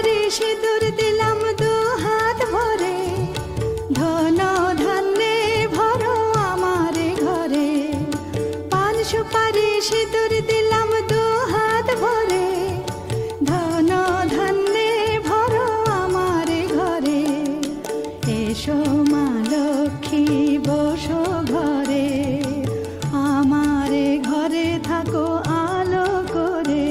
সুপারি সিঁদুর দিলাম দু হাত ভরে, ধন ধান্যে ভরো আমারে ঘরে। পান সুপারি সিঁদুর দিলাম দু হাত ভরে, ধন ধান্যে ভরো আমারে ঘরে। এসো মা লক্ষ্মী বসো ঘরে, আমারে ঘরে থাকো আলো করে।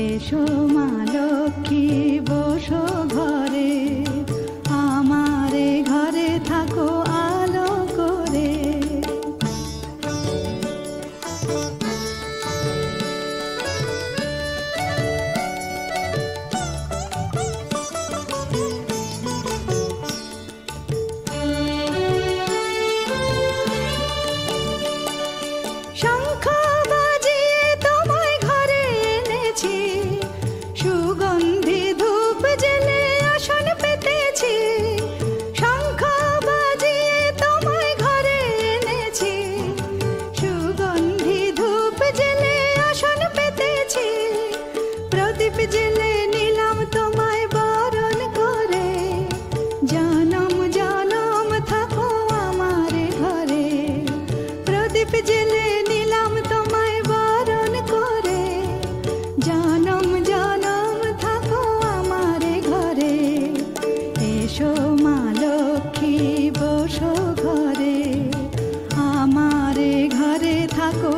এসো মা লক্ষ্মী বসো ঘরে, আমারে ঘরে থাকো আলো করে। শঙ্খ বাজিয়ে তোমায় ঘরে এনেছি, সুগন্ধি ধূপ জেলে আসন পেতেছি। শঙ্খ বাজিয়ে তোমায় ঘরে এনেছি, সুগন্ধি ধূপ জেলে আসন পেতেছি। প্রদীপ জেলে নিলাম তোমায় বরণ করে, জনম জনম থাকো আমারে ঘরে। প্রদীপ জেলে নিলাম তোমায় বরণ করে, জনম জনম থাকো আমারে ঘরে। এসো মা লক্ষ্মী বসো ঘরে, আমারে ঘরে থাকো